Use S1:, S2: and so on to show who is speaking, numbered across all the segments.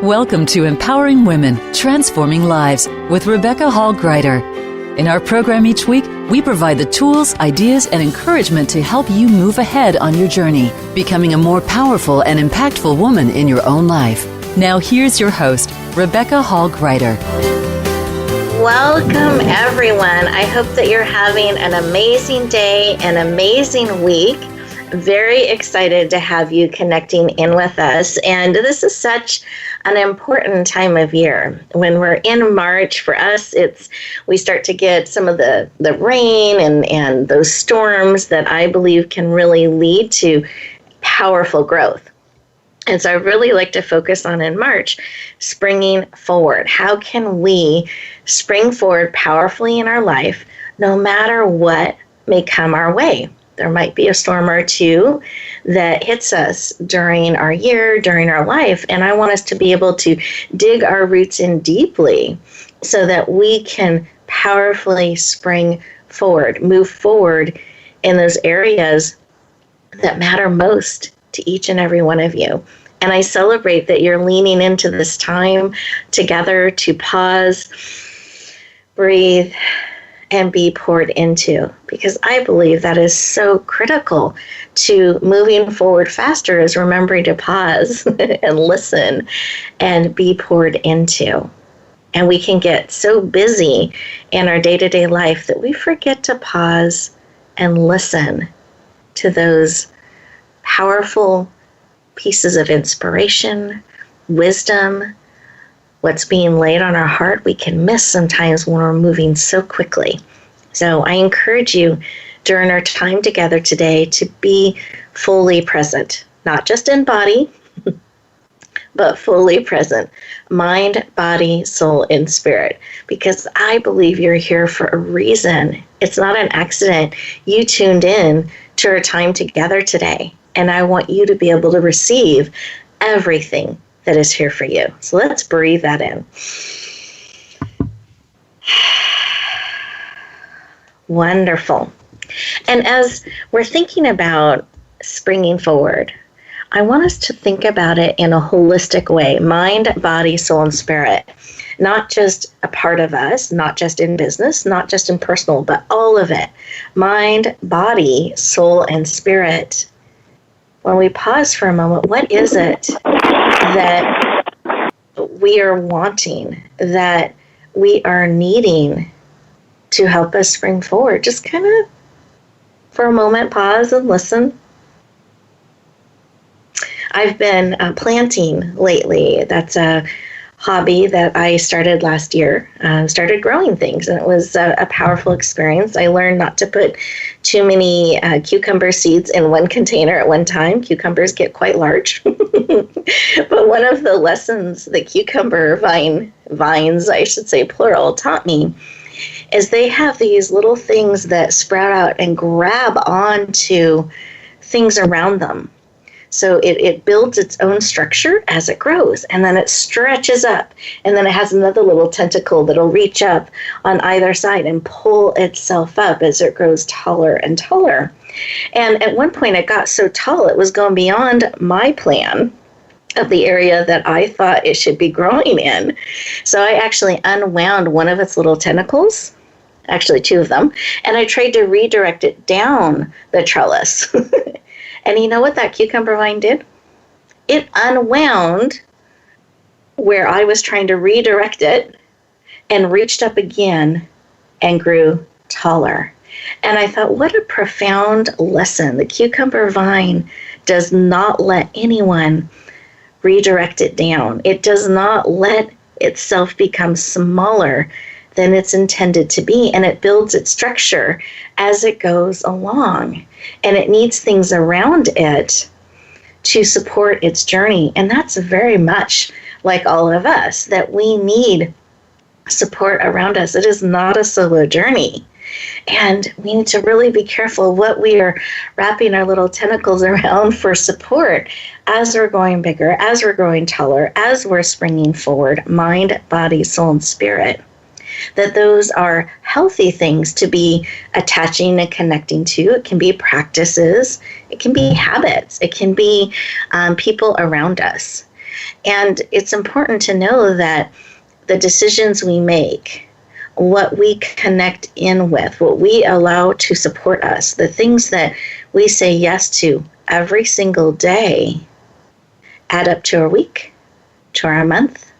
S1: Welcome to Empowering Women, Transforming Lives with Rebecca Hall Gruyter. In our program each week, we provide the tools, ideas, and encouragement to help you move ahead on your journey, becoming a more powerful and impactful woman in your own life. Now here's your host, Rebecca Hall Gruyter.
S2: Welcome, everyone. I hope that you're having an amazing day, an amazing week. Very excited to have you connecting in with us. And this is such an important time of year. When we're in March, for us, we start to get some of the rain and those storms that I believe can really lead to powerful growth. And so I really like to focus on in March, springing forward. How can we spring forward powerfully in our life, no matter what may come our way? There might be a storm or two that hits us during our year, during our life, and I want us to be able to dig our roots in deeply so that we can powerfully spring forward, move forward in those areas that matter most to each and every one of you. And I celebrate that you're leaning into this time together to pause, breathe, and be poured into, because I believe that is so critical to moving forward faster, is remembering to pause and listen and be poured into. And we can get so busy in our day-to-day life that we forget to pause and listen to those powerful pieces of inspiration, wisdom, what's being laid on our heart. We can miss sometimes when we're moving so quickly. So I encourage you during our time together today to be fully present, not just in body, but fully present, mind, body, soul, and spirit, because I believe you're here for a reason. It's not an accident. You tuned in to our time together today, and I want you to be able to receive everything that is here for you. So let's breathe that in. Wonderful. And as we're thinking about springing forward, I want us to think about it in a holistic way, mind, body, soul, and spirit. Not just a part of us, not just in business, not just in personal, but all of it. Mind, body, soul, and spirit. When we pause for a moment, what is it that we are wanting, that we are needing to help us spring forward? Just kind of, for a moment, pause and listen. I've been planting lately. That's a hobby that I started last year. Started growing things, and it was a powerful experience. I learned not to put too many cucumber seeds in one container at one time. Cucumbers get quite large. But one of the lessons the cucumber vines, I should say plural, taught me is they have these little things that sprout out and grab onto things around them. So it builds its own structure as it grows, and then it stretches up, and then it has another little tentacle that'll reach up on either side and pull itself up as it grows taller and taller. And at one point it got so tall it was going beyond my plan of the area that I thought it should be growing in. So I actually unwound one of its little tentacles, actually two of them, and I tried to redirect it down the trellis. And you know what that cucumber vine did? It unwound where I was trying to redirect it and reached up again and grew taller. And I thought, what a profound lesson. The cucumber vine does not let anyone redirect it down. It does not let itself become smaller than it's intended to be, and it builds its structure as it goes along, and it needs things around it to support its journey. And that's very much like all of us, that we need support around us. It is not a solo journey, and we need to really be careful what we are wrapping our little tentacles around for support as we're going bigger, as we're growing taller, as we're springing forward, mind, body, soul, and spirit. That those are healthy things to be attaching and connecting to. It can be practices, it can be habits, it can be people around us. And it's important to know that the decisions we make, what we connect in with, what we allow to support us, the things that we say yes to every single day add up to our week, to our month,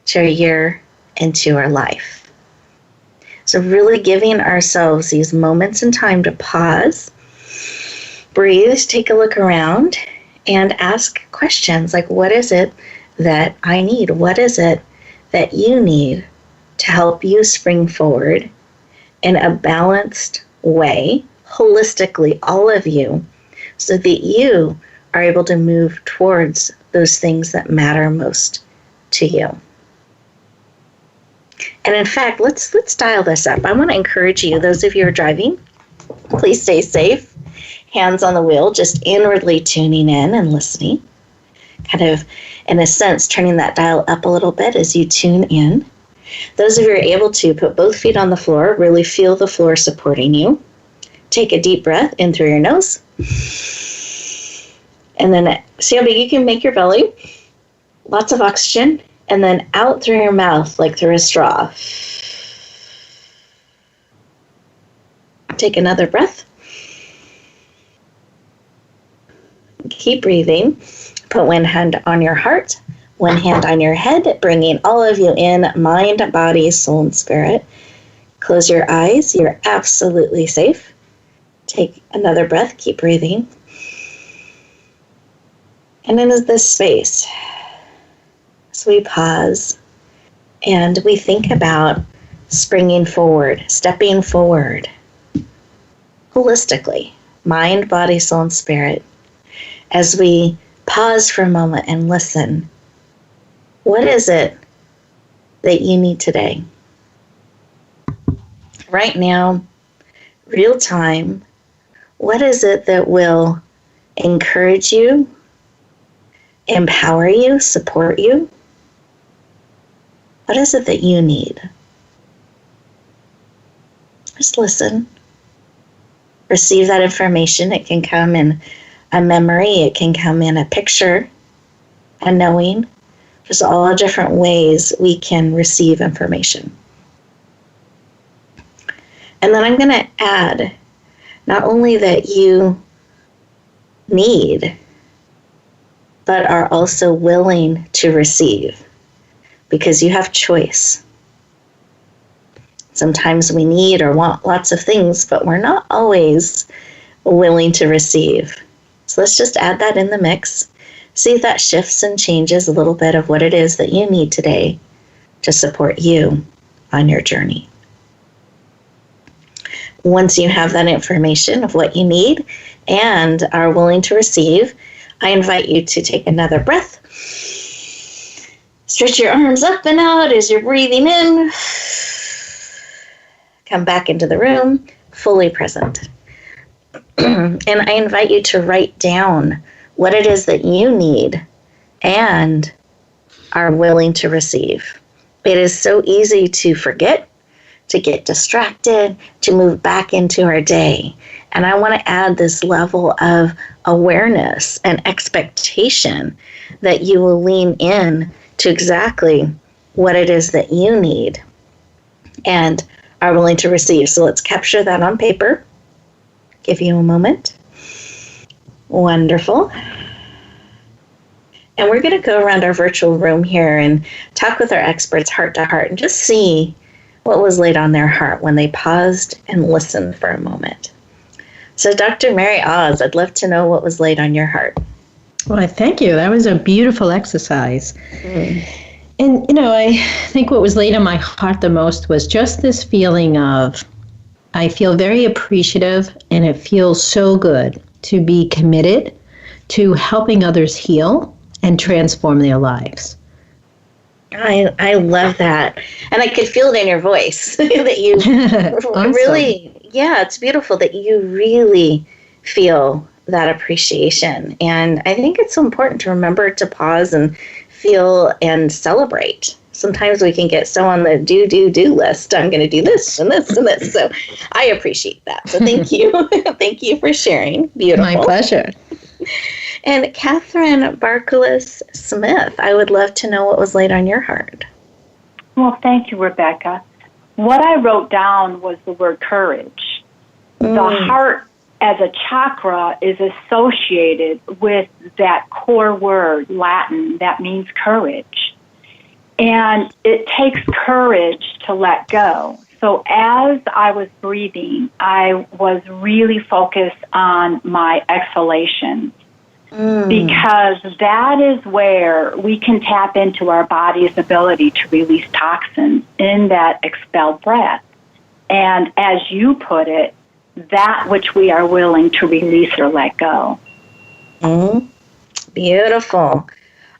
S2: to our year, and to our life. So really giving ourselves these moments in time to pause, breathe, take a look around, and ask questions like, what is it that I need? What is it that you need to help you spring forward in a balanced way, holistically, all of you, so that you are able to move towards those things that matter most to you. And in fact, let's dial this up. I want to encourage you, those of you who are driving, please stay safe. Hands on the wheel, just inwardly tuning in and listening. Kind of, in a sense, turning that dial up a little bit as you tune in. Those of you who are able to, put both feet on the floor, really feel the floor supporting you. Take a deep breath in through your nose. And then see how big you can make your belly. Lots of oxygen. And then out through your mouth like through a straw. Take another breath. Keep breathing. Put one hand on your heart, one hand on your head, bringing all of you in, mind, body, soul, and spirit. Close your eyes. You're absolutely safe. Take another breath. Keep breathing. And into this space, so we pause and we think about springing forward, stepping forward, holistically, mind, body, soul, and spirit. As we pause for a moment and listen, what is it that you need today? Right now, real time, what is it that will encourage you, empower you, support you? What is it that you need? Just listen. Receive that information. It can come in a memory, it can come in a picture, a knowing. Just all different ways we can receive information. And then I'm going to add not only that you need, but are also willing to receive, because you have choice. Sometimes we need or want lots of things, but we're not always willing to receive. So let's just add that in the mix. See if that shifts and changes a little bit of what it is that you need today to support you on your journey. Once you have that information of what you need and are willing to receive, I invite you to take another breath. Stretch your arms up and out as you're breathing in. Come back into the room, fully present. And I invite you to write down what it is that you need and are willing to receive. It is so easy to forget, to get distracted, to move back into our day. And I want to add this level of awareness and expectation that you will lean in to exactly what it is that you need and are willing to receive. So let's capture that on paper. Give you a moment. Wonderful. And we're going to go around our virtual room here and talk with our experts heart to heart and just see what was laid on their heart when they paused and listened for a moment. So Dr. Mary Oz, I'd love to know what was laid on your heart.
S3: Well, thank you. That was a beautiful exercise. And, I think what was laid on my heart the most was just this feeling of, I feel very appreciative, and it feels so good to be committed to helping others heal and transform their lives.
S2: I love that. And I could feel it in your voice that you
S3: Awesome.
S2: Really, it's beautiful that you really feel that appreciation. And I think it's so important to remember to pause and feel and celebrate. Sometimes we can get so on the do list. I'm going to do this and this and this. So I appreciate that. So thank you. Thank you for sharing. Beautiful.
S3: My pleasure.
S2: And Cathryn Barkulis-Smith, I would love to know what was laid on your heart.
S4: Well, thank you, Rebecca. What I wrote down was the word courage. The heart as a chakra is associated with that core word, Latin, that means courage. And it takes courage to let go. So as I was breathing, I was really focused on my exhalations. Because that is where we can tap into our body's ability to release toxins in that expelled breath. And as you put it, that which we are willing to release or let go.
S2: Beautiful.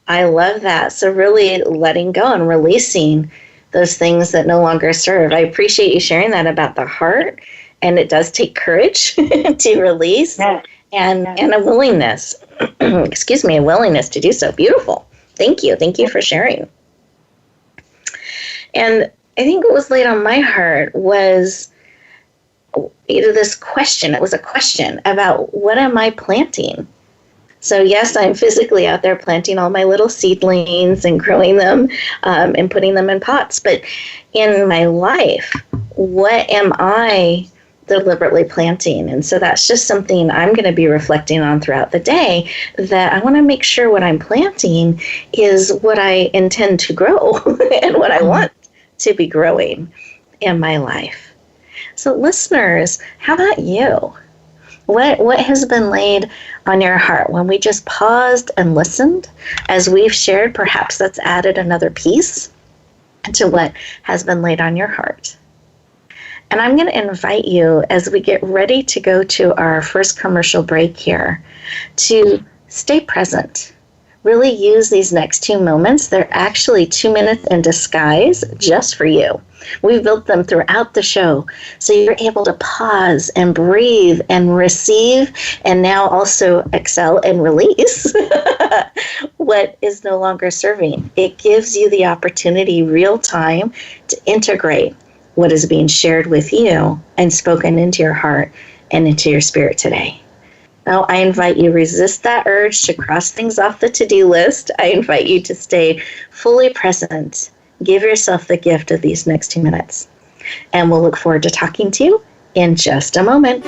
S2: I love that. So really letting go and releasing those things that no longer serve. I appreciate you sharing that about the heart. And it does take courage to release and a willingness. Excuse me, a willingness to do so. Beautiful. Thank you. Thank you for sharing. And I think what was laid on my heart was this question. It was a question about what am I planting? So yes, I'm physically out there planting all my little seedlings and growing them and putting them in pots. But in my life, what am I deliberately planting? And so that's just something I'm going to be reflecting on throughout the day, that I want to make sure what I'm planting is what I intend to grow and what I want to be growing in my life. So listeners, how about you? What has been laid on your heart when we just paused and listened? As we've shared, perhaps that's added another piece to what has been laid on your heart. And I'm going to invite you, as we get ready to go to our first commercial break here, to stay present. Really use these next 2 moments. They're actually 2 minutes in disguise just for you. We've built them throughout the show, so you're able to pause and breathe and receive, and now also exhale and release what is no longer serving. It gives you the opportunity, real time, to integrate what is being shared with you and spoken into your heart and into your spirit today. Now, I invite you, resist that urge to cross things off the to-do list. I invite you to stay fully present. Give yourself the gift of these next 2 minutes. And we'll look forward to talking to you in just a moment.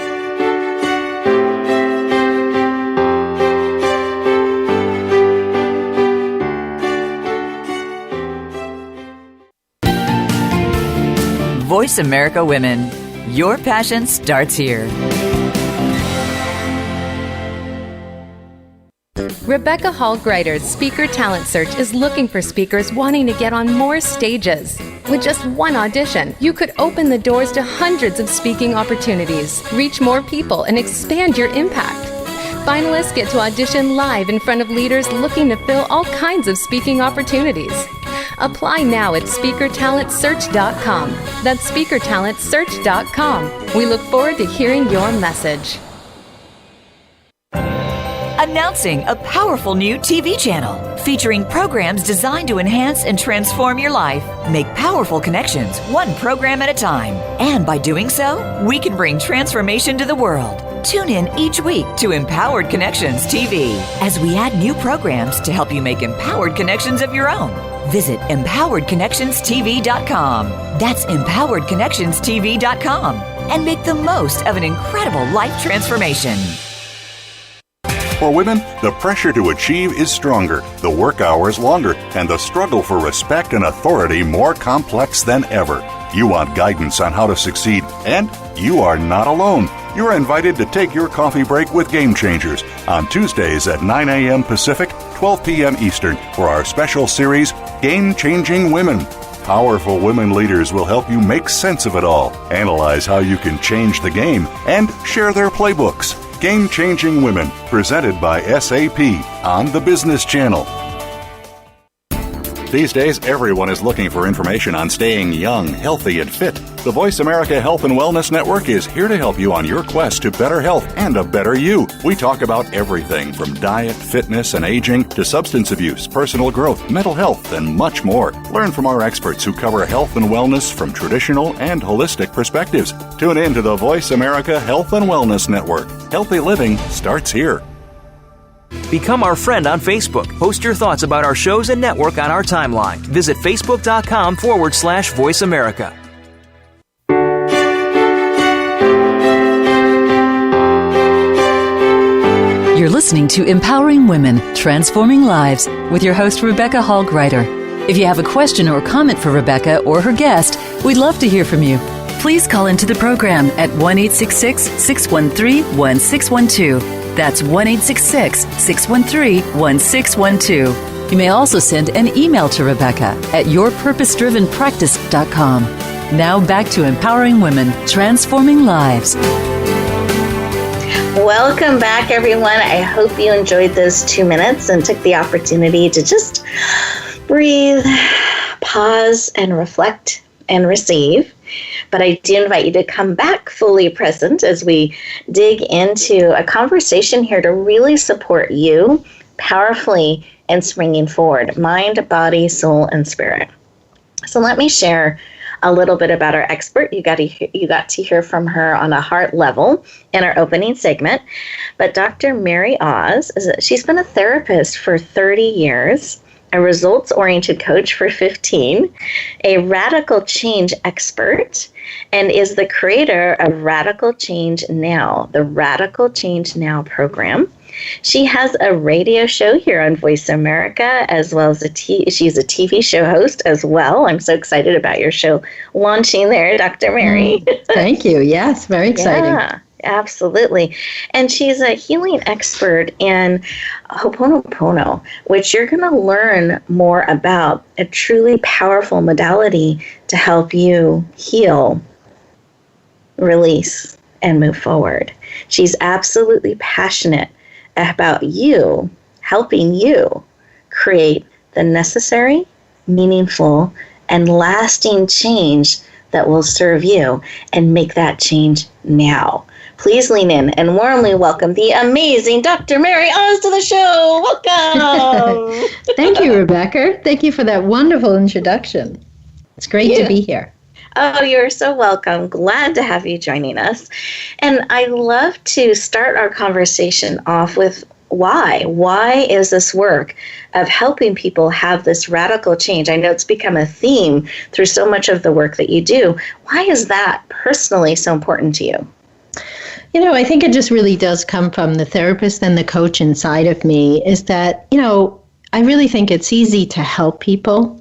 S1: Voice America Women. Your passion starts here.
S5: Rebecca Hall Gruyter's Speaker Talent Search is looking for speakers wanting to get on more stages. With just one audition, you could open the doors to hundreds of speaking opportunities, reach more people, and expand your impact. Finalists get to audition live in front of leaders looking to fill all kinds of speaking opportunities. Apply now at SpeakerTalentSearch.com. That's SpeakerTalentSearch.com. We look forward to hearing your message.
S6: Announcing a powerful new TV channel featuring programs designed to enhance and transform your life. Make powerful connections, one program at a time. And by doing so, we can bring transformation to the world. Tune in each week to Empowered Connections TV as we add new programs to help you make empowered connections of your own. Visit EmpoweredConnectionsTV.com. That's EmpoweredConnectionsTV.com. And make the most of an incredible life transformation.
S7: For women, the pressure to achieve is stronger, the work hours longer, and the struggle for respect and authority more complex than ever. You want guidance on how to succeed, and you are not alone. You're invited to take your coffee break with Game Changers on Tuesdays at 9 a.m. Pacific, 12 p.m. Eastern for our special series, Game Changing Women. Powerful women leaders will help you make sense of it all, analyze how you can change the game, and share their playbooks. Game Changing Women, presented by SAP on the Business Channel. These days, everyone is looking for information on staying young, healthy, and fit. The Voice America Health and Wellness Network is here to help you on your quest to better health and a better you. We talk about everything from diet, fitness, and aging to substance abuse, personal growth, mental health, and much more. Learn from our experts who cover health and wellness from traditional and holistic perspectives. Tune in to the Voice America Health and Wellness Network. Healthy living starts here.
S8: Become our friend on Facebook. Post your thoughts about our shows and network on our timeline. Visit facebook.com/Voice America.
S1: You're listening to Empowering Women, Transforming Lives with your host, Rebecca Hall Gruyter. If you have a question or comment for Rebecca or her guest, we'd love to hear from you. Please call into the program at 1-866-613-1612. That's 1-866-613-1612. You may also send an email to Rebecca at yourpurposedrivenpractice.com. Now back to Empowering Women, Transforming Lives.
S2: Welcome back, everyone. I hope you enjoyed those 2 minutes and took the opportunity to just breathe, pause, and reflect and receive. But I do invite you to come back fully present as we dig into a conversation here to really support you powerfully in springing forward, mind, body, soul, and spirit. So let me share a little bit about our expert. You got to hear from her on a heart level in our opening segment. But Dr. Mary Oz, she's been a therapist for 30 years, a results-oriented coach for 15, a radical change expert, and is the creator of Radical Change Now, the Radical Change Now program. She has a radio show here on Voice America, as well as she's a TV show host as well. I'm so excited about your show launching there, Dr. Mary.
S3: Thank you. Yes, very exciting.
S2: Yeah, absolutely. And she's a healing expert in Ho'oponopono, which you're going to learn more about, a truly powerful modality to help you heal, release, and move forward. She's absolutely passionate about you, helping you create the necessary, meaningful, and lasting change that will serve you, and make that change now. Please lean in and warmly welcome the amazing Dr. Mary Oz to the show. Welcome.
S3: Thank you, Rebecca. Thank you for that wonderful introduction. It's great to be here.
S2: Oh, you're so welcome. Glad to have you joining us. And I love to start our conversation off with why. Why is this work of helping people have this radical change? I know it's become a theme through so much of the work that you do. Why is that personally so important to you?
S3: You know, I think it just really does come from the therapist and the coach inside of me, is that, I really think it's easy to help people,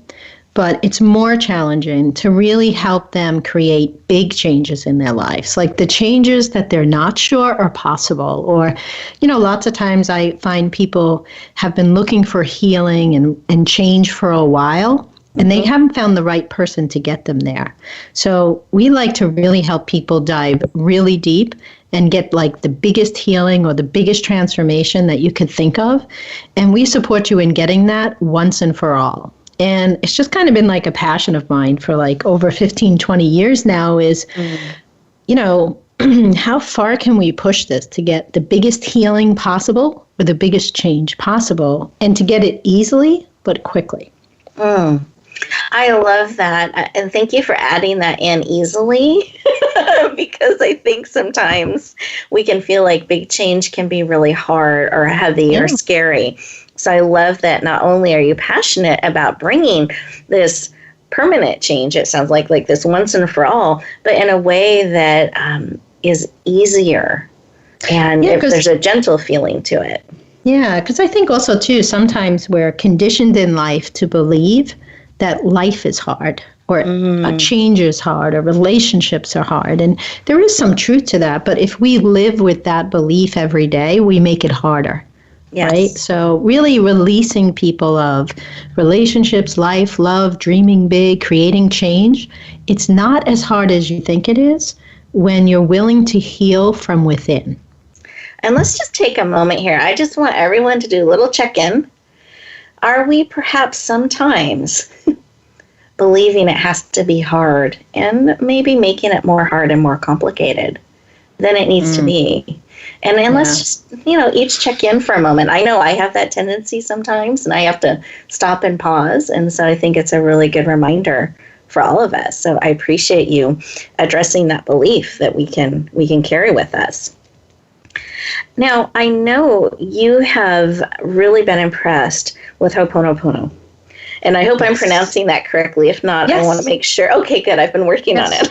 S3: but it's more challenging to really help them create big changes in their lives, like the changes that they're not sure are possible. Or, lots of times I find people have been looking for healing and change for a while, and they haven't found the right person to get them there. So we like to really help people dive really deep and get like the biggest healing or the biggest transformation that you could think of. And we support you in getting that once and for all. And it's just kind of been like a passion of mine for like over 15, 20 years now is, how far can we push this to get the biggest healing possible or the biggest change possible, and to get it easily but quickly.
S2: I love that. And thank you for adding that in, easily, because I think sometimes we can feel like big change can be really hard or heavy or scary. So I love that not only are you passionate about bringing this permanent change, it sounds like this once and for all, but in a way that is easier, and if there's a gentle feeling to it.
S3: Yeah, because I think also, too, sometimes we're conditioned in life to believe that life is hard, or a change is hard, or relationships are hard. And there is some truth to that. But if we live with that belief every day, we make it harder. Yes. Right? So really releasing people of relationships, life, love, dreaming big, creating change, it's not as hard as you think it is when you're willing to heal from within.
S2: And let's just take a moment here. I just want everyone to do a little check-in. Are we perhaps sometimes believing it has to be hard and maybe making it more hard and more complicated than it needs to be? And let's just, each check in for a moment. I know I have that tendency sometimes, and I have to stop and pause. And so I think it's a really good reminder for all of us. So I appreciate you addressing that belief that we can carry with us. Now, I know you have really been impressed with Ho'oponopono. And I hope I'm pronouncing that correctly. If not, I want to make sure. Okay, good. I've been working on it.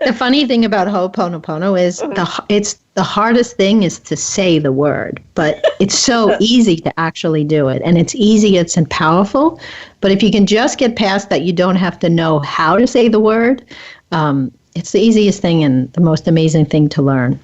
S3: The funny thing about Ho'oponopono is it's the hardest thing is to say the word, but it's so easy to actually do it. And it's easy, it's powerful. But if you can just get past that, you don't have to know how to say the word. It's the easiest thing and the most amazing thing to learn.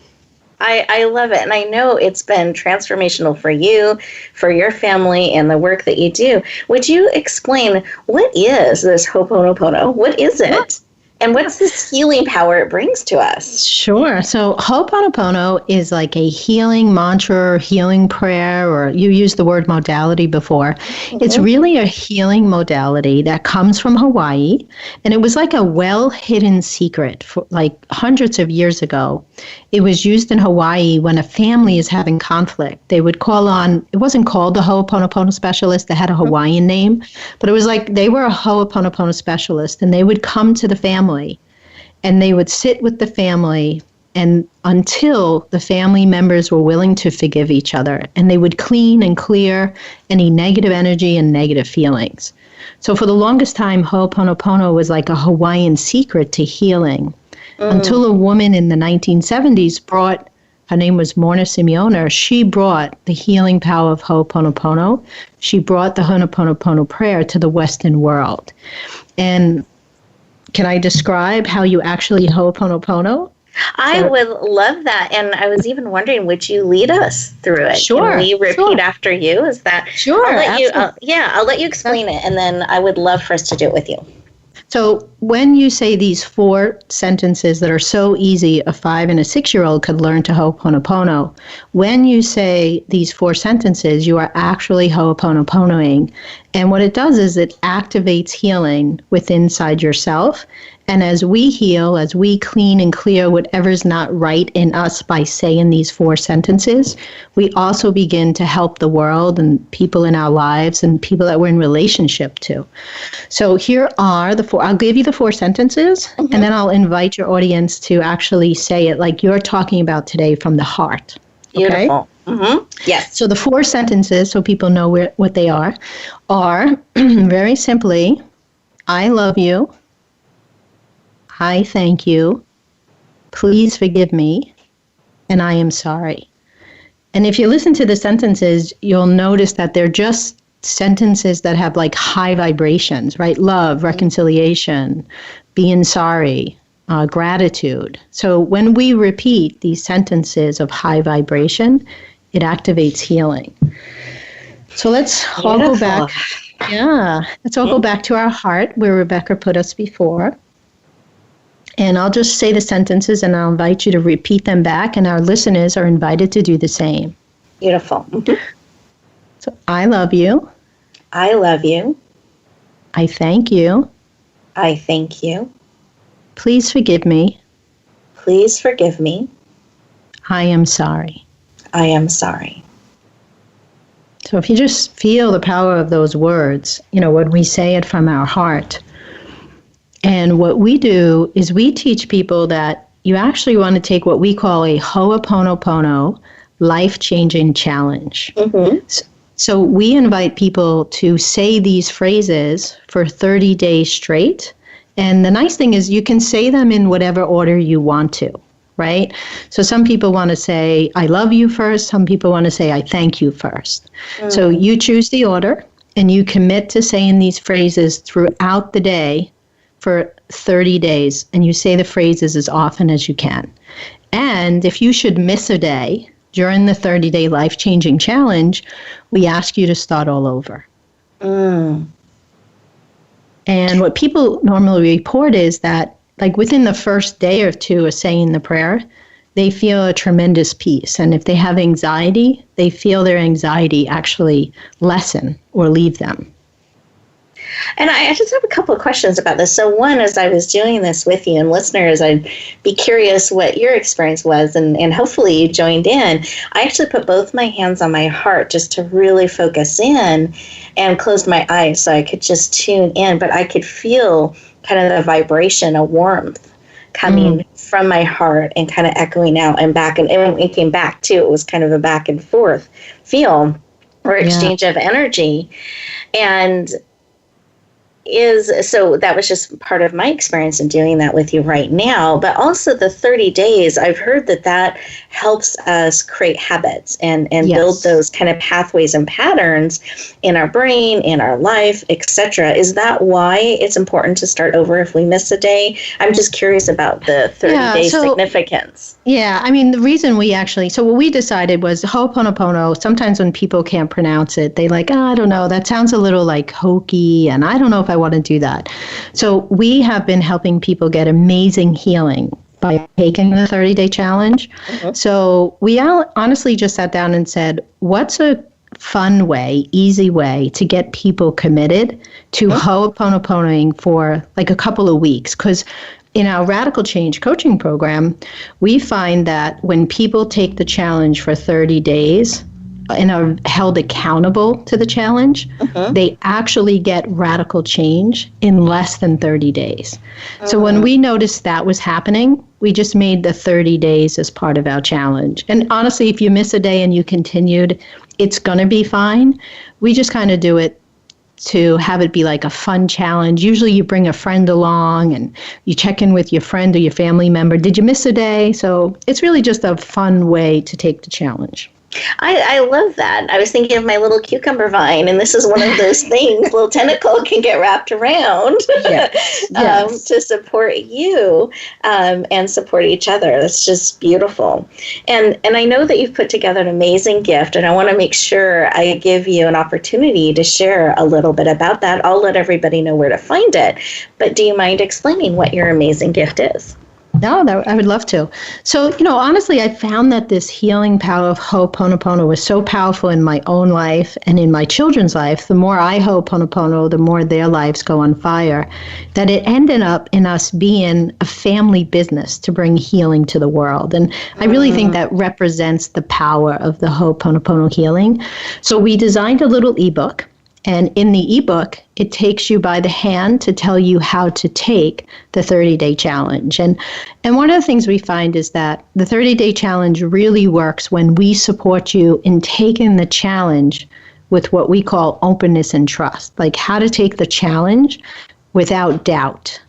S2: I love it. And I know it's been transformational for you, for your family, and the work that you do. Would you explain what is this Ho'oponopono? What is it? And what's this healing power it brings to us?
S3: Sure. So Ho'oponopono is like a healing mantra or healing prayer, or you used the word modality before. Mm-hmm. It's really a healing modality that comes from Hawaii. And it was like a well-hidden secret for like hundreds of years ago. It was used in Hawaii when a family is having conflict. They would call on, it wasn't called the Ho'oponopono specialist, they had a Hawaiian name, but it was like they were a Ho'oponopono specialist, and they would come to the family and they would sit with the family and until the family members were willing to forgive each other, and they would clean and clear any negative energy and negative feelings. So for the longest time, Ho'oponopono was like a Hawaiian secret to healing. Until a woman in the 1970s brought, her name was Morna Simeona, she brought the healing power of Ho'oponopono. She brought the Ho'oponopono prayer to the Western world. And can I describe how you actually Ho'oponopono?
S2: I would love that. And I was even wondering, would you lead us through it?
S3: Sure.
S2: Can we repeat after you? Is that
S3: sure?
S2: I'll let you explain it, and then I would love for us to do it with you.
S3: So when you say these 4 sentences that are so easy, a 5 and a 6-year-old could learn to Ho'oponopono. When you say these 4 sentences, you are actually Ho'oponoponoing. And what it does is it activates healing within inside yourself. And as we heal, as we clean and clear whatever's not right in us by saying these 4 sentences, we also begin to help the world and people in our lives and people that we're in relationship to. So here are the 4. I'll give you the 4 sentences, and then I'll invite your audience to actually say it like you're talking about today from the heart. Okay?
S2: Beautiful. Mm-hmm. Yes.
S3: So the 4 sentences, so people know what they are very simply, I love you. I thank you. Please forgive me. And I am sorry. And if you listen to the sentences, you'll notice that they're just sentences that have like high vibrations, right? Love, reconciliation, being sorry, gratitude. So when we repeat these sentences of high vibration, it activates healing. So let's all go back. Yeah, let's all go back to our heart where Rebecca put us before. And I'll just say the sentences and I'll invite you to repeat them back, and our listeners are invited to do the same.
S2: Beautiful.
S3: So I love you.
S2: I love you.
S3: I thank you.
S2: I thank you.
S3: Please forgive me.
S2: Please forgive me.
S3: I am sorry.
S2: I am sorry.
S3: So if you just feel the power of those words, when we say it from our heart. And what we do is we teach people that you actually want to take what we call a Ho'oponopono life-changing challenge. Mm-hmm. So we invite people to say these phrases for 30 days straight. And the nice thing is you can say them in whatever order you want to, right? So some people want to say, I love you first. Some people want to say, I thank you first. Mm. So you choose the order and you commit to saying these phrases throughout the day for 30 days, and you say the phrases as often as you can. And if you should miss a day during the 30-day life-changing challenge, we ask you to start all over. Mm. And what people normally report is that, like within the first day or 2 of saying the prayer, they feel a tremendous peace. And if they have anxiety, they feel their anxiety actually lessen or leave them.
S2: And I just have a couple of questions about this. So one, as I was doing this with you, and listeners, I'd be curious what your experience was, and hopefully you joined in. I actually put both my hands on my heart just to really focus in and closed my eyes so I could just tune in, but I could feel kind of the vibration, a warmth coming from my heart and kind of echoing out and back. And when it came back too, it was kind of a back and forth feel or exchange of energy. And so that was just part of my experience in doing that with you right now. But also the 30 days, I've heard that helps us create habits and build those kind of pathways and patterns in our brain, in our life, etc. Is that why it's important to start over if we miss a day? I'm just curious about the 30-day significance.
S3: Yeah, I mean, the reason so what we decided was Ho'oponopono, sometimes when people can't pronounce it, they I don't know, that sounds a little like hokey, and I don't know if I want to do that. So we have been helping people get amazing healing by taking the 30-day challenge. So we honestly just sat down and said, what's a fun way, easy way to get people committed to Ho'oponoponoing for a couple of weeks? Because in our Radical Change coaching program, we find that when people take the challenge for 30 days and are held accountable to the challenge, they actually get radical change in less than 30 days. So when we noticed that was happening, we just made the 30 days as part of our challenge. And honestly, if you miss a day and you continued, it's going to be fine. We just kind of do it to have it be like a fun challenge. Usually you bring a friend along and you check in with your friend or your family member. Did you miss a day? So it's really just a fun way to take the challenge.
S2: I love that. I was thinking of my little cucumber vine, and this is one of those things, little tentacle can get wrapped around to support you and support each other. That's just beautiful. And I know that you've put together an amazing gift, and I want to make sure I give you an opportunity to share a little bit about that. I'll let everybody know where to find it. But do you mind explaining what your amazing gift is?
S3: No, I would love to. So, honestly, I found that this healing power of Ho'oponopono was so powerful in my own life and in my children's life. The more I Ho'oponopono, the more their lives go on fire, that it ended up in us being a family business to bring healing to the world. And I really think that represents the power of the Ho'oponopono healing. So we designed a little ebook. And in the ebook, it takes you by the hand to tell you how to take the 30-day challenge. And one of the things we find is that the 30-day challenge really works when we support you in taking the challenge with what we call openness and trust, like how to take the challenge without doubt.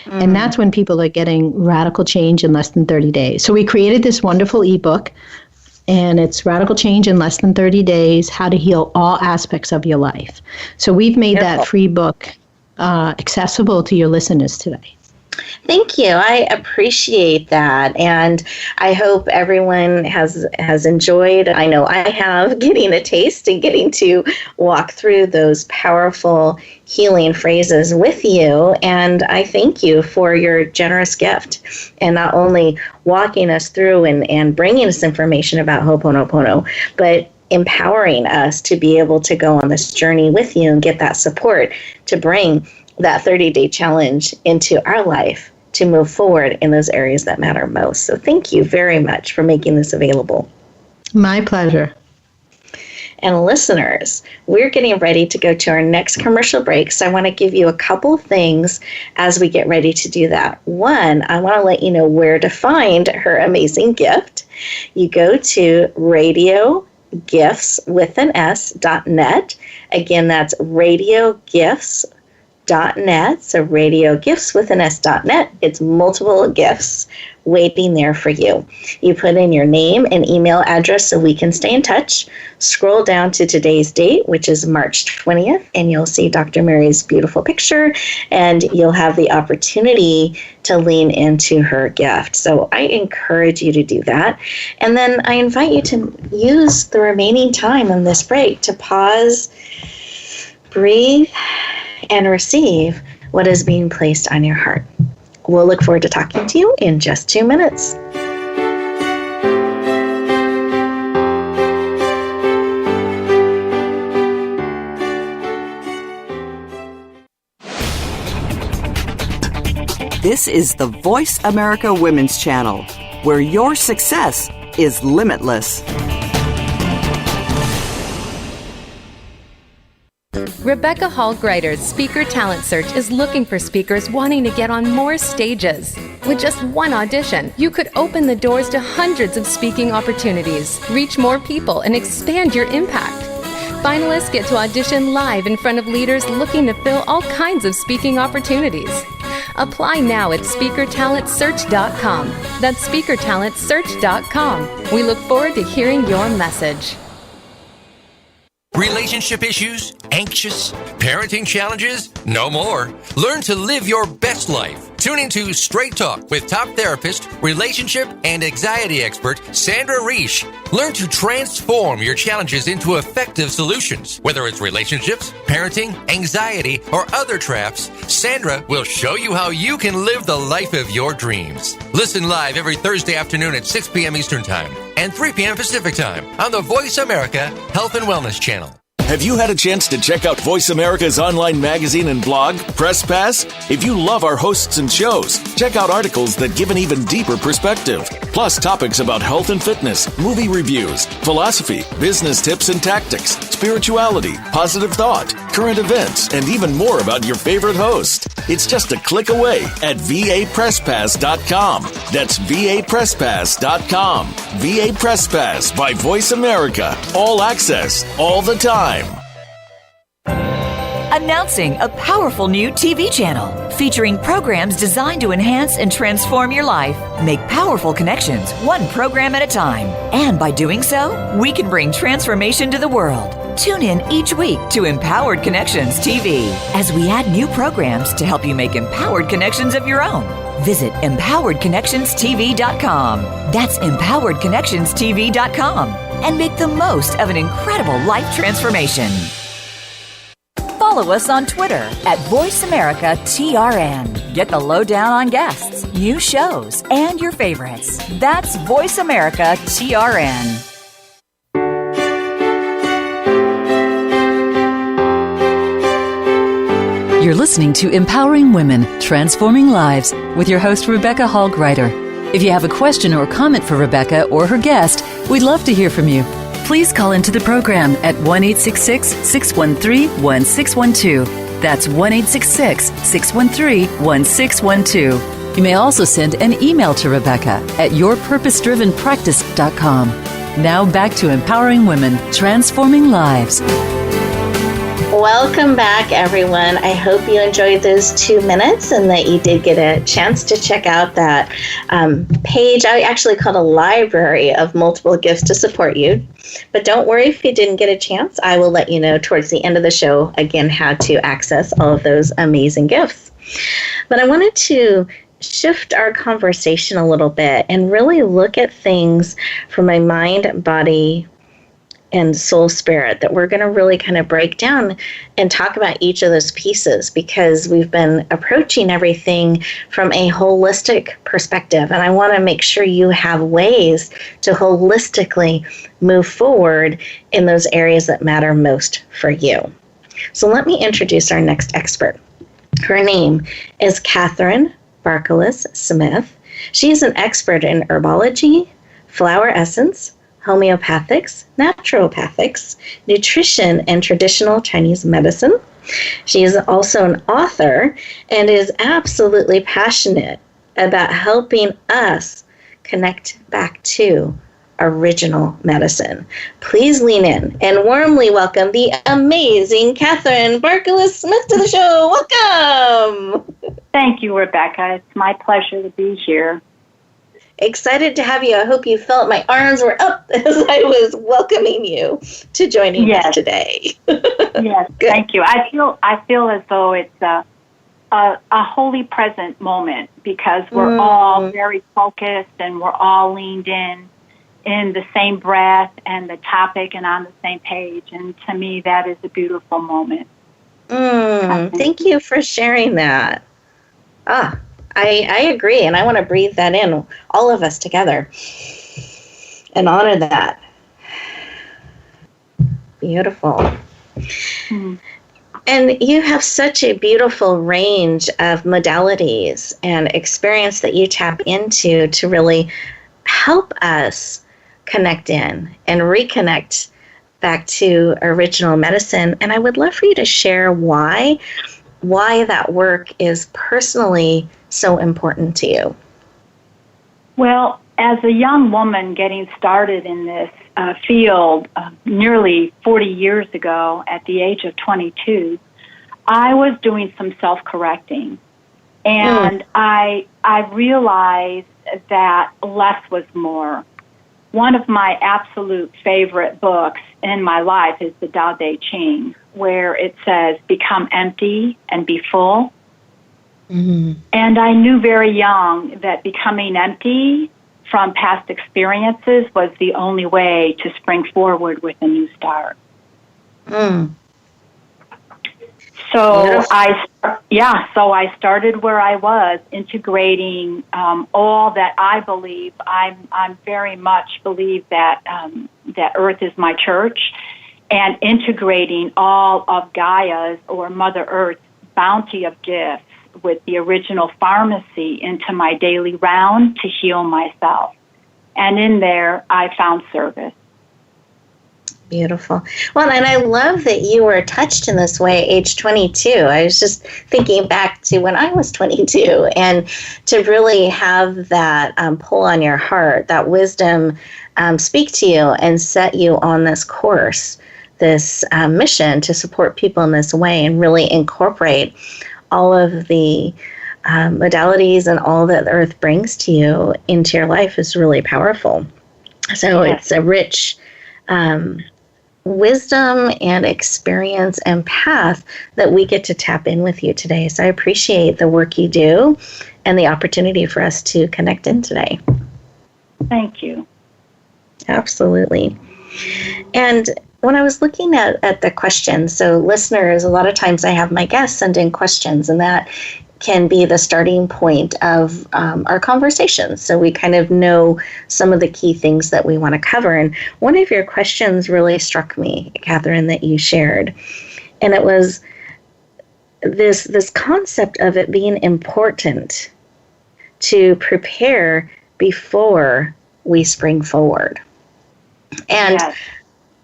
S3: And that's when people are getting radical change in less than 30 days. So we created this wonderful ebook. And it's Radical Change in Less Than 30 Days, How to Heal All Aspects of Your Life. So we've made that free book accessible to your listeners today.
S2: Thank you. I appreciate that. And I hope everyone has enjoyed, I know I have, getting a taste and getting to walk through those powerful healing phrases with you. And I thank you for your generous gift and not only walking us through and bringing us information about Ho'oponopono, but empowering us to be able to go on this journey with you and get that support to bring that 30-day challenge into our life to move forward in those areas that matter most. So thank you very much for making this available.
S3: My pleasure.
S2: And listeners, we're getting ready to go to our next commercial break. So I want to give you a couple of things as we get ready to do that. One, I want to let you know where to find her amazing gift. You go to radiogifts.net. Again, that's radiogifts.net. So radiogifts.net. It's multiple gifts waiting there for you. You put in your name and email address so we can stay in touch. Scroll down to today's date, which is March 20th, and you'll see Dr. Mary's beautiful picture, and you'll have the opportunity to lean into her gift. So I encourage you to do that. And then I invite you to use the remaining time on this break to pause, breathe, and receive what is being placed on your heart. We'll look forward to talking to you in just 2 minutes.
S9: This is the Voice America Women's Channel, where your success is limitless.
S5: Rebecca Hall Gruyter's Speaker Talent Search is looking for speakers wanting to get on more stages. With just one audition, you could open the doors to hundreds of speaking opportunities, reach more people, and expand your impact. Finalists get to audition live in front of leaders looking to fill all kinds of speaking opportunities. Apply now at speakertalentsearch.com. That's speakertalentsearch.com. We look forward to hearing your message.
S10: Relationship issues? Anxious? Parenting challenges? No more. Learn to live your best life. Tune into Straight Talk with top therapist, relationship, and anxiety expert Sandra Reish. Learn to transform your challenges into effective solutions. Whether it's relationships, parenting, anxiety, or other traps, Sandra will show you how you can live the life of your dreams. Listen live every Thursday afternoon at 6 p.m. Eastern Time and 3 p.m. Pacific Time on the Voice America Health and Wellness Channel.
S11: Have you had a chance to check out Voice America's online magazine and blog, Press Pass? If you love our hosts and shows, check out articles that give an even deeper perspective. Plus topics about health and fitness, movie reviews, philosophy, business tips and tactics, spirituality, positive thought, current events, and even more about your favorite host. It's just a click away at vapresspass.com. That's vapresspass.com. VA Press Pass by Voice America. All access, all the time.
S6: Announcing a powerful new TV channel featuring programs designed to enhance and transform your life. Make powerful connections, one program at a time. And by doing so, we can bring transformation to the world. Tune in each week to Empowered Connections TV as we add new programs to help you make empowered connections of your own. Visit empoweredconnectionstv.com. That's empoweredconnectionstv.com. And make the most of an incredible life transformation. Follow us on Twitter at VoiceAmericaTRN. Get the lowdown on guests, new shows, and your favorites. That's VoiceAmericaTRN.
S1: You're listening to Empowering Women, Transforming Lives with your host, Rebecca Hall Gruyter. If you have a question or comment for Rebecca or her guest, we'd love to hear from you. Please call into the program at 1-866-613-1612. That's 1-866-613-1612. You may also send an email to Rebecca at yourpurposedrivenpractice.com. Now back to Empowering Women, Transforming Lives.
S2: Welcome back, everyone. I hope you enjoyed those 2 minutes and that you did get a chance to check out that page. I actually called a library of multiple gifts to support you. But don't worry if you didn't get a chance. I will let you know towards the end of the show, again, how to access all of those amazing gifts. But I wanted to shift our conversation a little bit and really look at things from my mind, body, and soul spirit that we're going to really kind of break down and talk about each of those pieces, because we've been approaching everything from a holistic perspective. And I want to make sure you have ways to holistically move forward in those areas that matter most for you. So let me introduce our next expert. Her name is Cathryn Barkulis-Smith. She is an expert in herbology, flower essence, homeopathics, naturopathics, nutrition, and traditional Chinese medicine. She is also an author and is absolutely passionate about helping us connect back to original medicine. Please lean in and warmly welcome the amazing Cathryn Barkulis-Smith to the show. Welcome.
S4: Thank you, Rebecca. It's my pleasure to be here.
S2: Excited to have you. I hope you felt my arms were up as I was welcoming you to joining us today.
S4: Yes, thank you. I feel as though it's a holy present moment, because we're all very focused and we're all leaned in the same breath and the topic and on the same page. And to me, that is a beautiful moment.
S2: Thank you for sharing that. I agree, and I want to breathe that in, all of us together, and honor that. Beautiful. And you have such a beautiful range of modalities and experience that you tap into to really help us connect in and reconnect back to original medicine. And I would love for you to share why that work is personally so important to you.
S4: Well, as a young woman getting started in this field nearly 40 years ago at the age of 22, I was doing some self-correcting. And I realized that less was more. One of my absolute favorite books in my life is the Tao Te Ching, where it says, become empty and be full. Mm-hmm. And I knew very young that becoming empty from past experiences was the only way to spring forward with a new start. So I started where I was, integrating all that I believe. I'm very much believe that that Earth is my church, and integrating all of Gaia's or Mother Earth's bounty of gifts with the original pharmacy into my daily round to heal myself. And in there, I found service.
S2: Beautiful. Well, and I love that you were touched in this way, age 22. I was just thinking back to when I was 22, and to really have that pull on your heart, that wisdom speak to you and set you on this course, this mission to support people in this way and really incorporate all of the modalities and all that the Earth brings to you into your life is really powerful. So it's a rich wisdom and experience and path that we get to tap in with you today. So I appreciate the work you do and the opportunity for us to connect in today.
S4: Thank you.
S2: Absolutely. And when I was looking at the questions, so listeners, a lot of times I have my guests send in questions, and that can be the starting point of our conversation. So we kind of know some of the key things that we want to cover. And one of your questions really struck me, Catherine, that you shared. And it was this concept of it being important to prepare before we spring forward. And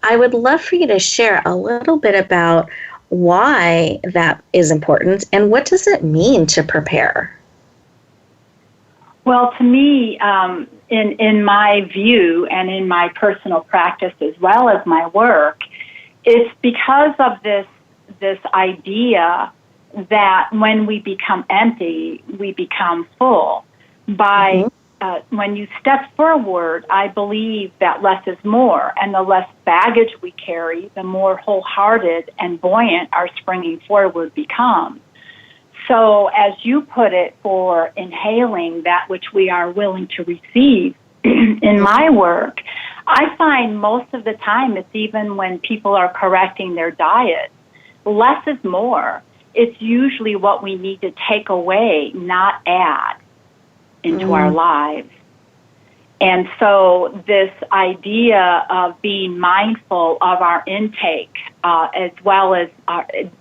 S2: I would love for you to share a little bit about why that is important, and what does it mean to prepare?
S4: Well, to me, in my view and in my personal practice as well as my work, it's because of this idea that when we become empty, we become full. When you step forward, I believe that less is more, and the less baggage we carry, the more wholehearted and buoyant our springing forward becomes. So, as you put it, for inhaling that which we are willing to receive in my work, I find most of the time it's even when people are correcting their diet, less is more. It's usually what we need to take away, not add into our lives. And so this idea of being mindful of our intake, as well as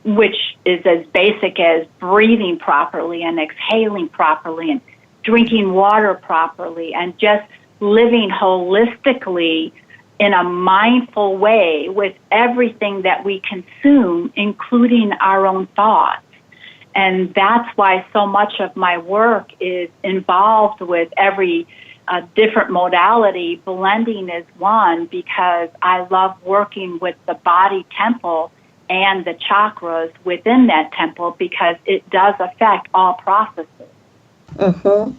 S4: which is as basic as breathing properly and exhaling properly and drinking water properly and just living holistically in a mindful way with everything that we consume, including our own thoughts. And that's why so much of my work is involved with every different modality. Blending is one, because I love working with the body temple and the chakras within that temple, because it does affect all processes.
S2: Mm-hmm.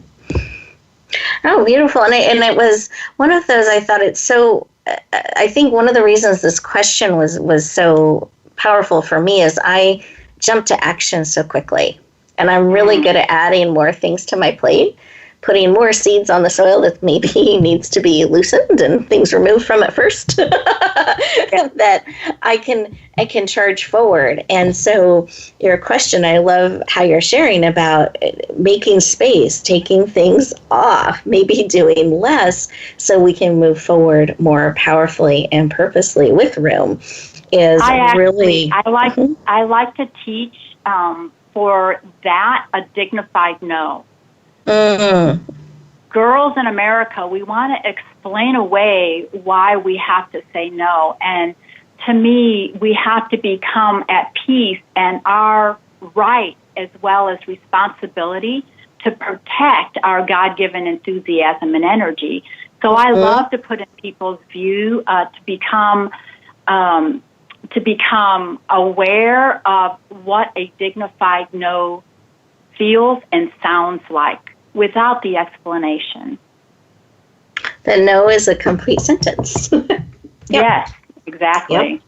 S2: Oh, beautiful. And it was one of those, I thought it's so, I think one of the reasons this question was so powerful for me is I jump to action so quickly. And I'm really good at adding more things to my plate, putting more seeds on the soil that maybe needs to be loosened and things removed from it first, that I can charge forward. And so your question, I love how you're sharing about making space, taking things off, maybe doing less so we can move forward more powerfully and purposely with room. I like to teach for that a dignified no. Girls in America, we want to explain away why we have to say no. And to me, we have to become at peace and our right as well as responsibility
S4: to protect our God-given enthusiasm and energy. So I love to put in people's view to become aware of what a dignified no feels and sounds like without the explanation.
S2: The no is a complete sentence.
S4: Yes, exactly.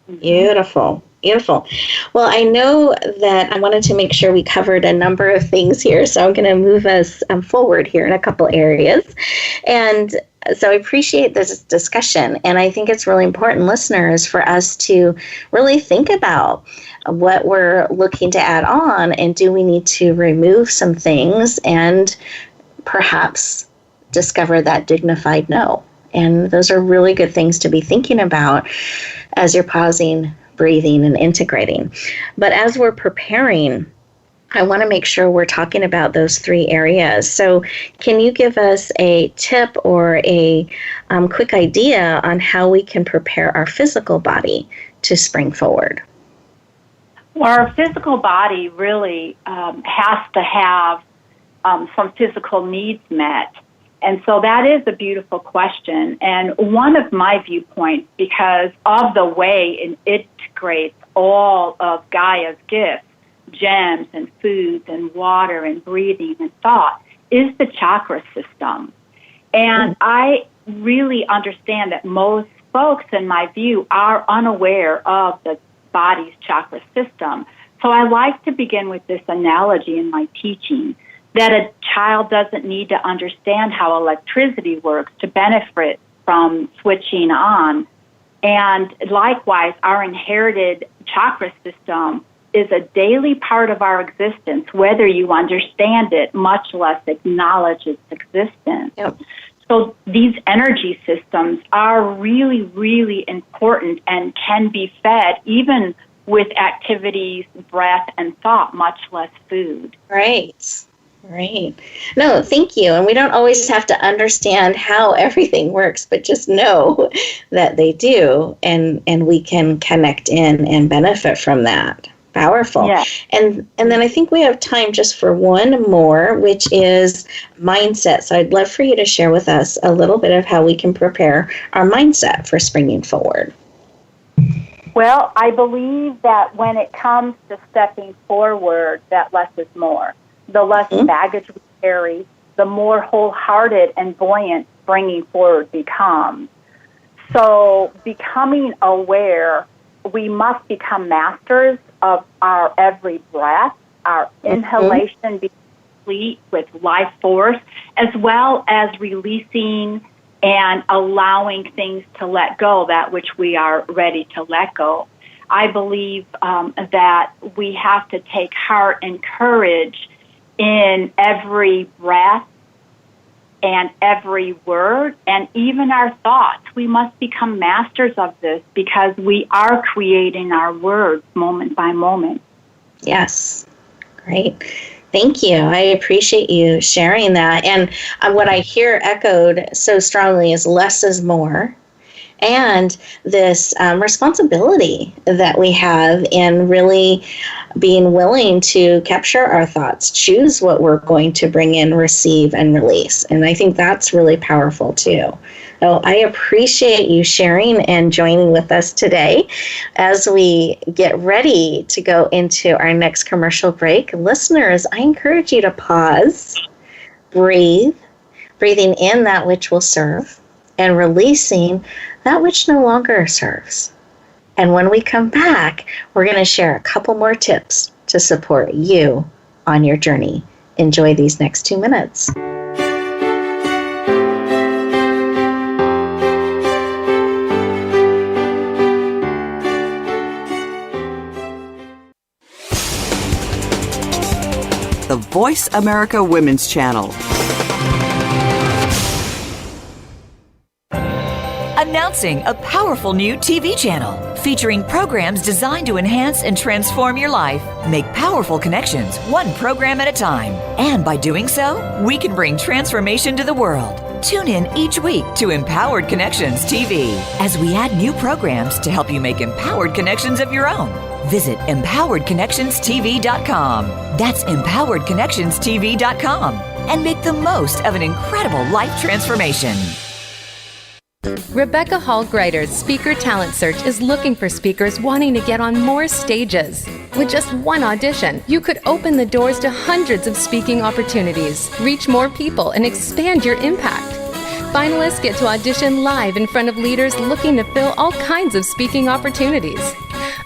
S2: Yep. Beautiful. Beautiful. Well, I know that I wanted to make sure we covered a number of things here, so I'm going to move us forward here in a couple areas. And so I appreciate this discussion, and I think it's really important, listeners, for us to really think about what we're looking to add on, and do we need to remove some things and perhaps discover that dignified no. And those are really good things to be thinking about as you're pausing, breathing, and integrating. But as we're preparing, I want to make sure we're talking about those three areas. So can you give us a tip or a quick idea on how we can prepare our physical body to spring forward?
S4: Well, our physical body really has to have some physical needs met. And so that is a beautiful question. And one of my viewpoints, because of the way it integrates all of Gaia's gifts, gems and foods and water and breathing and thought, is the chakra system. And I really understand that most folks, in my view, are unaware of the body's chakra system. So I like to begin with this analogy in my teaching, that a child doesn't need to understand how electricity works to benefit from switching on. And likewise, our inherited chakra system is a daily part of our existence, whether you understand it, much less acknowledge its existence.
S2: Yep.
S4: So these energy systems are really, really important and can be fed even with activities, breath, and thought, much less food.
S2: Right. Right. No, thank you. And we don't always have to understand how everything works, but just know that they do, and we can connect in and benefit from that. Powerful. Yeah. And then I think we have time just for one more, which is mindset. So I'd love for you to share with us a little bit of how we can prepare our mindset for springing forward.
S4: Well, I believe that when it comes to stepping forward, that less is more. The less baggage we carry, the more wholehearted and buoyant springing forward becomes. So becoming aware, we must become masters of our every breath, our inhalation being complete with life force, as well as releasing and allowing things to let go, that which we are ready to let go. I believe that we have to take heart and courage in every breath and every word and even our thoughts. We must become masters of this because we are creating our words moment by moment.
S2: Yes. Great. Thank you. I appreciate you sharing that. And what I hear echoed so strongly is less is more. And this responsibility that we have in really being willing to capture our thoughts, choose what we're going to bring in, receive, and release. And I think that's really powerful too. So I appreciate you sharing and joining with us today. As we get ready to go into our next commercial break, listeners, I encourage you to pause, breathing in that which will serve, and releasing that which no longer serves. And when we come back, we're going to share a couple more tips to support you on your journey. Enjoy these next 2 minutes.
S9: The Voice America Women's Channel.
S6: Announcing a powerful new TV channel featuring programs designed to enhance and transform your life. Make powerful connections, one program at a time. And by doing so, we can bring transformation to the world. Tune in each week to Empowered Connections TV as we add new programs to help you make empowered connections of your own. Visit empoweredconnectionstv.com. That's empoweredconnectionstv.com. And make the most of an incredible life transformation.
S5: Rebecca Hall Gruyter's Speaker Talent Search is looking for speakers wanting to get on more stages. With just one audition, you could open the doors to hundreds of speaking opportunities, reach more people, and expand your impact. Finalists get to audition live in front of leaders looking to fill all kinds of speaking opportunities.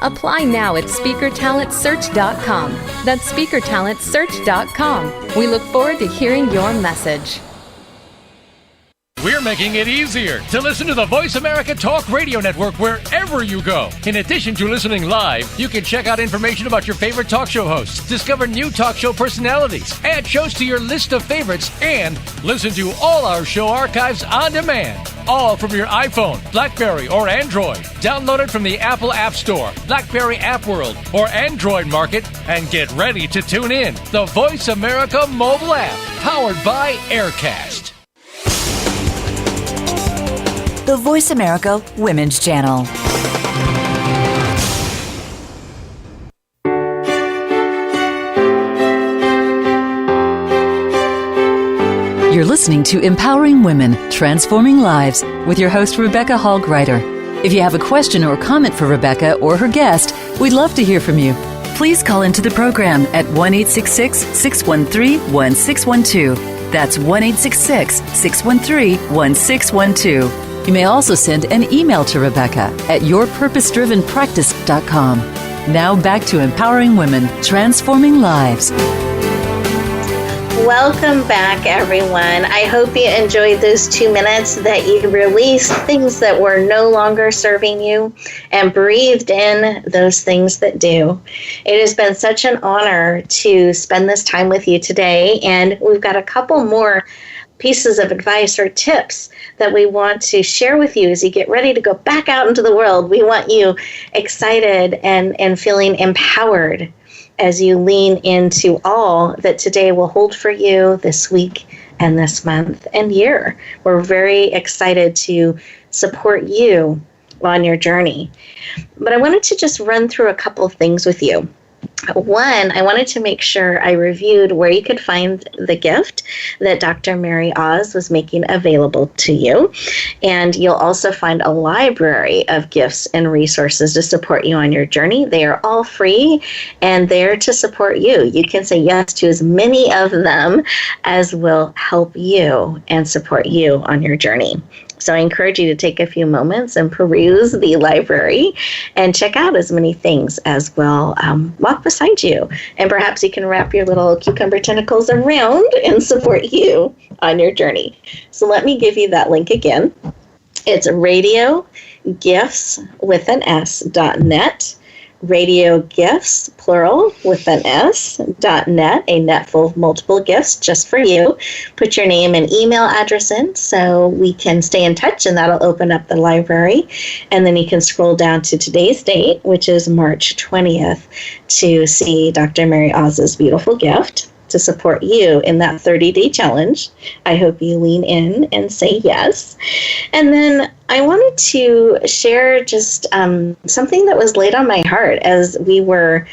S5: Apply now at speakertalentsearch.com. That's speakertalentsearch.com. We look forward to hearing your message.
S12: We're making it easier to listen to the Voice America Talk Radio Network wherever you go. In addition to listening live, you can check out information about your favorite talk show hosts, discover new talk show personalities, add shows to your list of favorites, and listen to all our show archives on demand. All from your iPhone, BlackBerry, or Android. Download it from the Apple App Store, BlackBerry App World, or Android Market, and get ready to tune in. The Voice America mobile app, powered by Aircast.
S6: The Voice America Women's Channel.
S1: You're listening to Empowering Women, Transforming Lives with your host, Rebecca Hall Gruyter. If you have a question or comment for Rebecca or her guest, we'd love to hear from you. Please call into the program at 1-866-613-1612. That's 1-866-613-1612. You may also send an email to Rebecca at yourpurposedrivenpractice.com. Now back to Empowering Women, Transforming Lives.
S2: Welcome back, everyone. I hope you enjoyed those 2 minutes, that you released things that were no longer serving you and breathed in those things that do. It has been such an honor to spend this time with you today, and we've got a couple more pieces of advice or tips that we want to share with you as you get ready to go back out into the world. We want you excited and feeling empowered as you lean into all that today will hold for you this week and this month and year. We're very excited to support you on your journey. But I wanted to just run through a couple of things with you. One, I wanted to make sure I reviewed where you could find the gift that Dr. Mary Oz was making available to you. And you'll also find a library of gifts and resources to support you on your journey. They are all free and there to support you. You can say yes to as many of them as will help you and support you on your journey. So I encourage you to take a few moments and peruse the library and check out as many things as will walk beside you. And perhaps you can wrap your little cucumber tentacles around and support you on your journey. So let me give you that link again. It's radiogifts.net. Radio Gifts, plural, with an S.net, a net full of multiple gifts just for you. Put your name and email address in so we can stay in touch, and that'll open up the library. And then you can scroll down to today's date, which is March 20th, to see Dr. Mary Oz's beautiful gift to support you in that 30-day challenge. I hope you lean in and say yes. And then I wanted to share just something that was laid on my heart as we were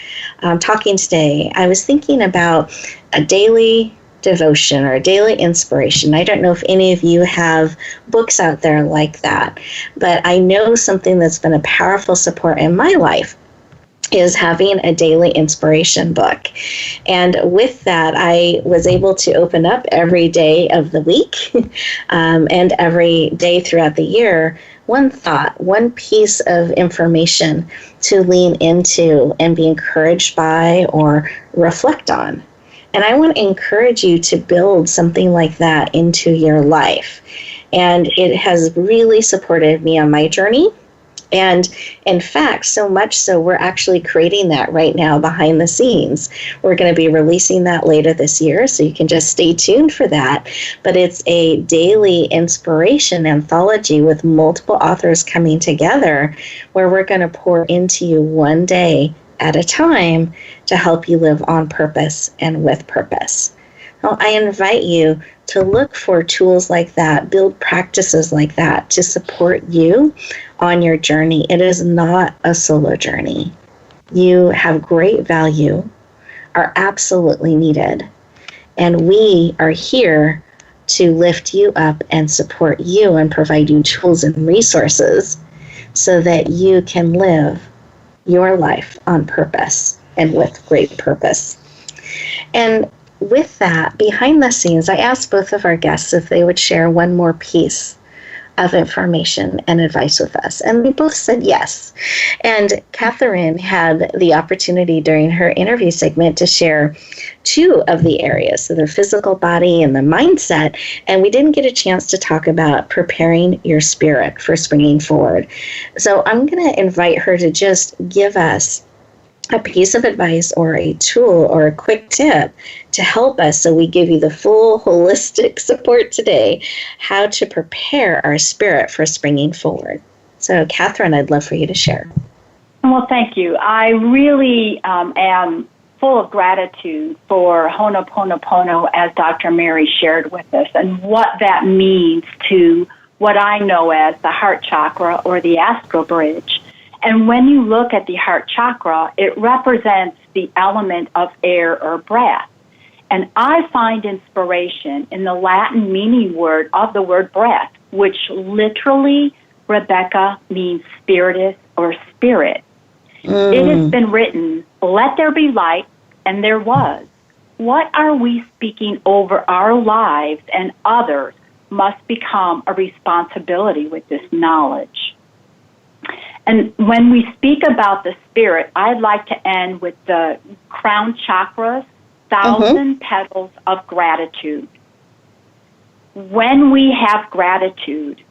S2: talking today. I was thinking about a daily devotion or a daily inspiration. I don't know if any of you have books out there like that, but I know something that's been a powerful support in my life is having a daily inspiration book. And with that, I was able to open up every day of the week and every day throughout the year, one thought, one piece of information to lean into and be encouraged by or reflect on. And I want to encourage you to build something like that into your life. And it has really supported me on my journey. And in fact, so much so, we're actually creating that right now behind the scenes. We're going to be releasing that later this year, so you can just stay tuned for that. But it's a daily inspiration anthology with multiple authors coming together where we're going to pour into you one day at a time to help you live on purpose and with purpose. Well, I invite you to look for tools like that, build practices like that to support you on your journey. It is not a solo journey. You have great value, are absolutely needed, and we are here to lift you up and support you and provide you tools and resources so that you can live your life on purpose and with great purpose. And with that, behind the scenes, I asked both of our guests if they would share one more piece of information and advice with us. And they both said yes. And Kathryn had the opportunity during her interview segment to share two of the areas, so their physical body and the mindset. And we didn't get a chance to talk about preparing your spirit for springing forward. So I'm going to invite her to just give us a piece of advice or a tool or a quick tip to help us, so we give you the full holistic support today, how to prepare our spirit for springing forward. So, Kathryn, I'd love for you to share.
S4: Well, thank you. I really am full of gratitude for Ho'oponopono, as Dr. Mary shared with us, and what that means to what I know as the heart chakra or the astral bridge. And when you look at the heart chakra, it represents the element of air or breath. And I find inspiration in the Latin meaning word of the word breath, which literally, Rebecca, means spiritus or spirit. It has been written, let there be light, and there was. What are we speaking over our lives and others must become a responsibility with this knowledge. And when we speak about the spirit, I'd like to end with the crown chakra's 1,000 petals of gratitude. When we have gratitude,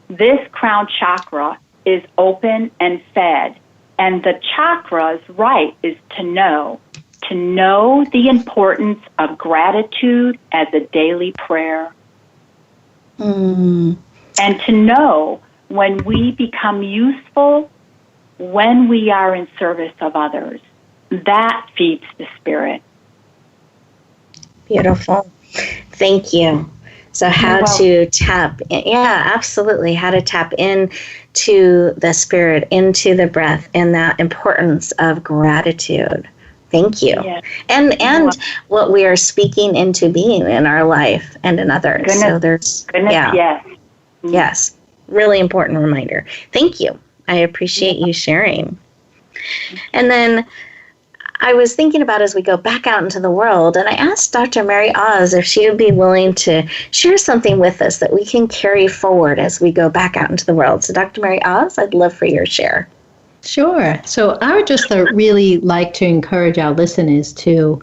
S4: this crown chakra is open and fed. And the chakra's right is to know the importance of gratitude as a daily prayer. And to know when we become useful, when we are in service of others. That feeds the spirit.
S2: Beautiful. Thank you. So how to tap, absolutely, how to tap into the spirit, into the breath, and that importance of gratitude. Thank you. Yes. And what we are speaking into being in our life and in others. Yes. Really important reminder. Thank you. I appreciate you sharing. And then I was thinking about as we go back out into the world, and I asked Dr. Mary Oz if she would be willing to share something with us that we can carry forward as we go back out into the world. So Dr. Mary Oz, I'd love for your share.
S3: Sure. So I would just really like to encourage our listeners to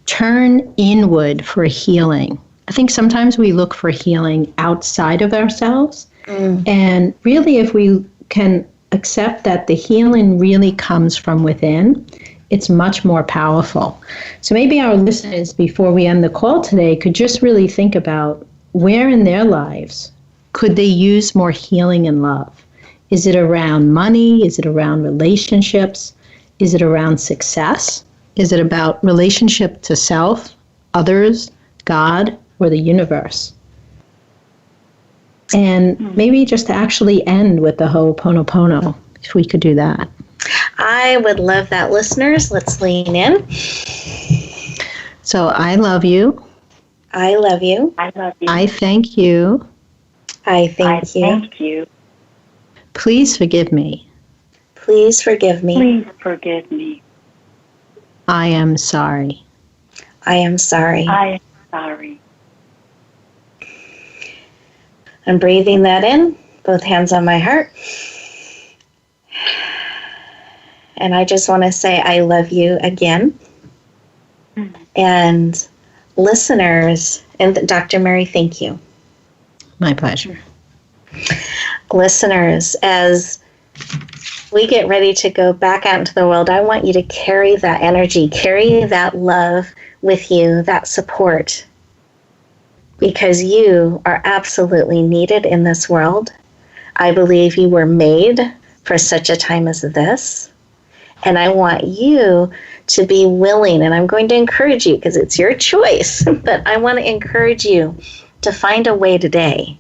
S3: turn inward for healing. I think sometimes we look for healing outside of ourselves. And really, if we can accept that the healing really comes from within, it's much more powerful. So maybe our listeners, before we end the call today, could just really think about where in their lives could they use more healing and love? Is it around money? Is it around relationships? Is it around success? Is it about relationship to self, others, God, or the universe? And maybe just to actually end with the Ho'oponopono, if we could do that.
S2: I would love that, listeners. Let's lean in.
S3: So I love you.
S2: I love you.
S4: I love you.
S3: I thank you.
S2: I thank you.
S4: Thank you.
S3: Please forgive me.
S2: Please forgive me.
S4: Please forgive me.
S3: I am sorry.
S2: I am sorry.
S4: I am sorry.
S2: I'm breathing that in, both hands on my heart. And I just want to say I love you again. And listeners, and Dr. Mary, thank you.
S3: My pleasure.
S2: Listeners, as we get ready to go back out into the world, I want you to carry that energy, carry that love with you, that support. Because you are absolutely needed in this world. I believe you were made for such a time as this. And I want you to be willing, and I'm going to encourage you because it's your choice, but I want to encourage you to find a way today,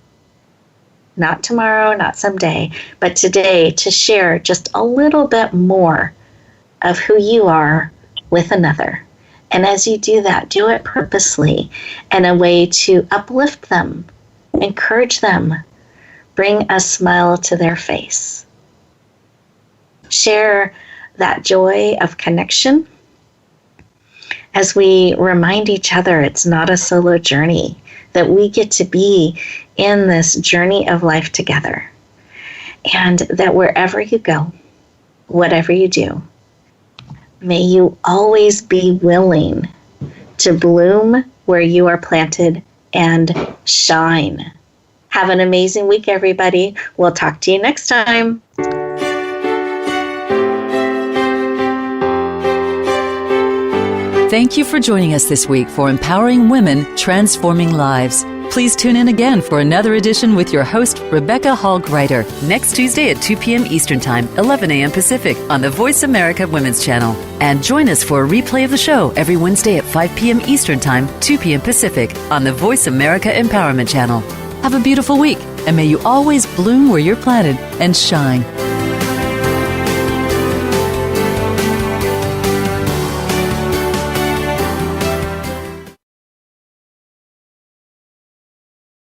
S2: not tomorrow, not someday, but today, to share just a little bit more of who you are with another. And as you do that, do it purposely in a way to uplift them, encourage them, bring a smile to their face. Share that joy of connection as we remind each other it's not a solo journey, that we get to be in this journey of life together. And that wherever you go, whatever you do, may you always be willing to bloom where you are planted and shine. Have an amazing week, everybody. We'll talk to you next time.
S1: Thank you for joining us this week for Empowering Women, Transforming Lives. Please tune in again for another edition with your host, Rebecca Hall Gruyter, next Tuesday at 2 p.m. Eastern Time, 11 a.m. Pacific on the Voice America Women's Channel. And join us for a replay of the show every Wednesday at 5 p.m. Eastern Time, 2 p.m. Pacific on the Voice America Empowerment Channel. Have a beautiful week, and may you always bloom where you're planted and shine.